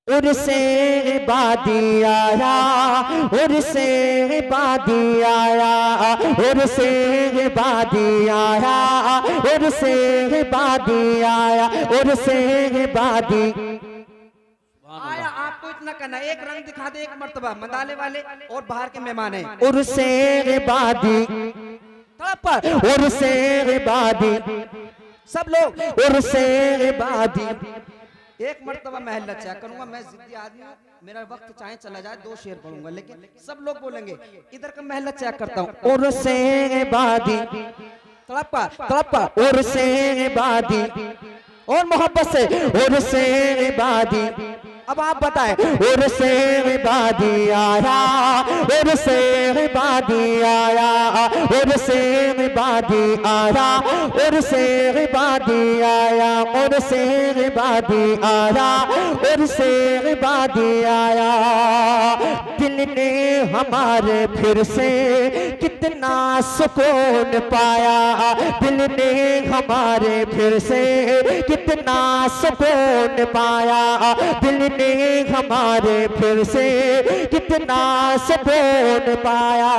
उर्से बादी आया, उर्से बादी आया, उर्से बादी आया, उर्से बादी आया, उर्से बादी आया। आपको इतना करना, एक रंग दिखा दे एक मर्तबा, मंदाले वाले और बाहर के मेहमान हैं। उर्से बादी, उर्से बादी, सब लोग उर्से बादी। एक मर्तबा महल्ला चेक करूंगा, मैं जिद्दी आदमी हूं, मेरा वक्त चाहे चला जाए, 2 शेर पढ़ूंगा, लेकिन सब लोग बोलेंगे। इधर का महल्ला चेक करता हूं। उर्से बादी, तड़पा तड़पा उर्से बादी, और मोहब्बत से उर्से बादी। अब आप बताएं, उर्से बादी आया, उर्से बादी आया, उर्से बादी आया, उर्से बादी आया, उर्से बादी आया, उर्से बादी आया। दिल ने हमारे फिर से कितना सुकून पाया, दिल ने हमारे फिर से कितना सुकून पाया, दिल ने हमारे फिर से कितना सुकून पाया।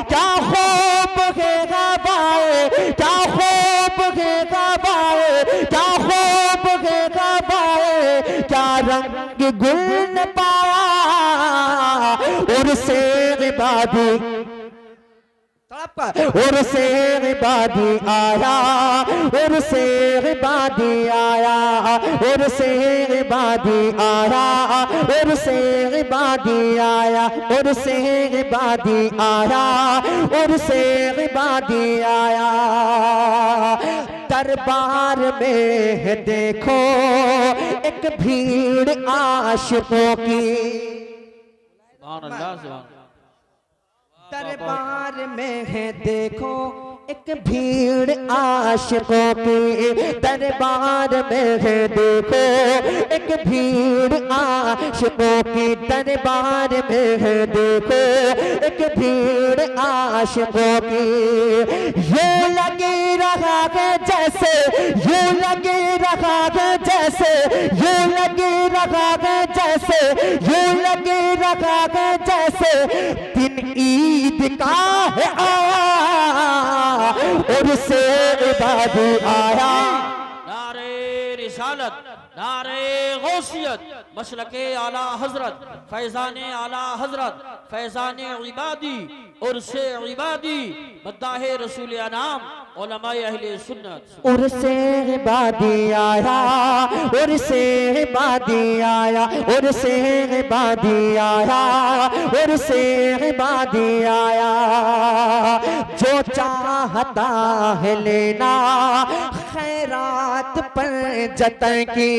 क्या खूब है गवाए, क्या खूब है गवाए, क्या खूब है गवाए, क्या रंग गुल न पाया। उर्से बादी, उर्से बादी आया, उर्से बादी आया, उर्से बादी आया, उर्से बादी आया, उर्से बादी आया, उर्से बादी आया। दरबार में है देखो एक भीड़ आशिकों की, दरबार में है देखो एक भीड़ आशिकों की, दरबार में है देखो एक भीड़ आशिकों की, दरबार में है देखो एक भीड़ आशिकों की। ये लगी रहा है जैसे, ये लगी रहा है जैसे, ये लगी रहा है जैसे, ये लगी रहा है जैसे दिन ईद का है आया। उर्से बादी आया। नारे रिसालत, नारे गौसियत, मसलके आला हजरत, फैजाने आला हजरत, फैजाने इबादी, उर्से इबादी, मद्दाहे रसूल अनाम, उलमाए अहले सुन्नत। उर्से बादी आया, उर्से बादी आया, उर्से बादी आया, उर्से बादी आया। जो चाहता है लेना खैरात पर जतन की,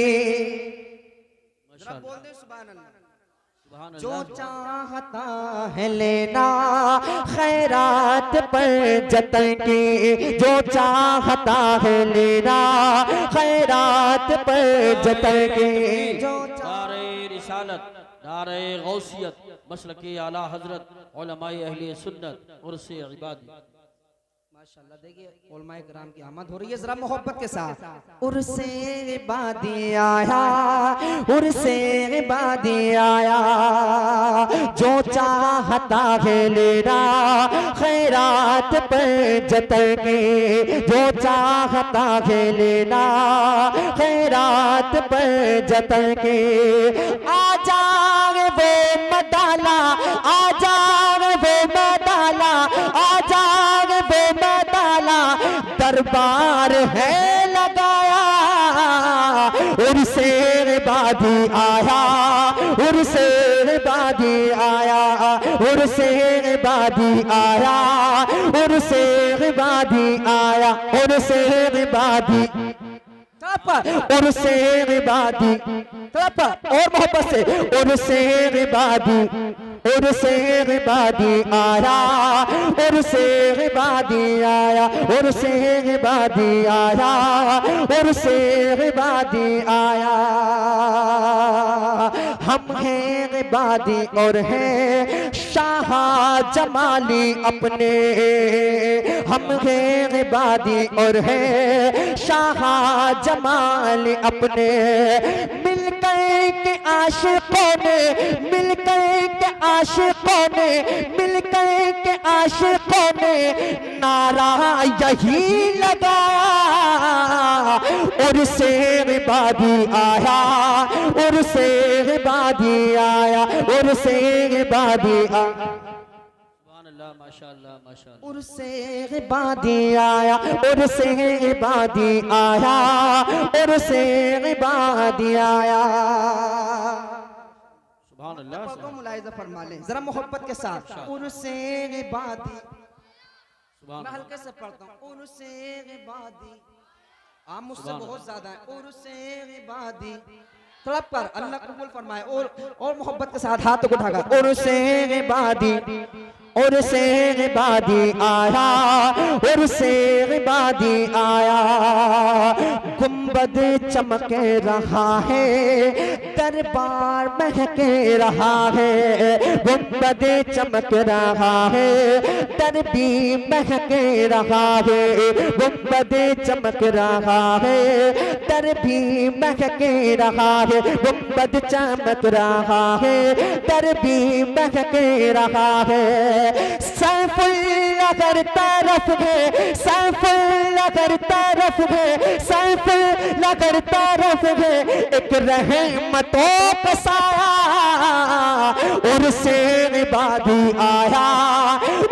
बोल दे सुभान अल्लाह। जो चाहता है लेना खैरात पर जतन की, जो चाहता है लेना खैरात पर जतन की। नारे रिसालत, नारे गौसियत, मसलके आला हजरत, उलमाए अहले सुन्नत, उर्से इबादी। माशाल्लाह, देखिए उलमाए किराम की आमद हो रही है, जरा मोहब्बत के साथ। उर्से बादी आया, उर्से बादी आया। जो चाहता है लेना खैरात पर जतन की, जो चाहता है लेना खैरात पर जतन की। आ जाए वो मदाला, आ जाए वो मदाला, आ जाए वो मदाला, दरबार है लगाया। उर्से बादी आया, उर्से बादी आया, उर्से बादी आया, उर्से बादी आया, उर्से बादी, उर्से बादी, और मोहब्बत से उर्से बादी, उर्से बादी आया, उर्से बादी आया, उर्से बादी आया, उर्से बादी आया। हम हैं बादी और हैं शाह जमाली अपने, हम हैं बादी और हैं शाह जमाली अपने। मिलकर के आशिकों ने, मिलकर के आशिकों ने, मिलकर के आशिकों ने नारा यही लगाया, और से इबादी आया, और से इबादी आया, और से इबादी आया, सुभान अल्लाह, माशाअल्लाह माशाअल्लाह। और से इबादी आया, और से इबादी आया, और से इबादी आया। सुभान अल्लाह। को मुलाहिजा फरमा लें जरा मोहब्बत के साथ। उनसे इबादी, सुभान मैं हल्के से पढ़ता हूँ। उनसे इबादी, आप मुझसे बहुत ज्यादा है। उनसे इबादी, थोड़ा पर अल्लाह कबूल फरमाए। और मोहब्बत के साथ हाथ को उठाकर। उनसे इबादी, और से इबादी आया, और से इबादी आया, गुंबद चमक रहा है, दरबार महक रहा है, गुंबद चमक रहा है, दरबी महक रहा है, गुंबद चमक रहा है, दरबी महक रहा है, गुंबद चमक रहा है, दरबी महक रहा है। सैफुल अगर तरफ है, सैफुल अगर तरफ है, सैफुल अगर तरफ है, एक रहमतों का साया, और से इबादी आया,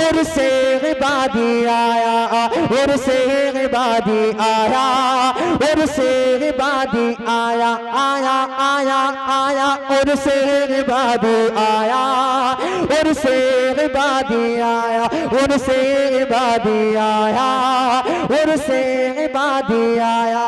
और से इबादी आया, और से इबादी आया, और से इबादी आया, आया आया आया, और से इबादी आया, और से इबादी आया, और से इबादी आया, और से इबादी आया।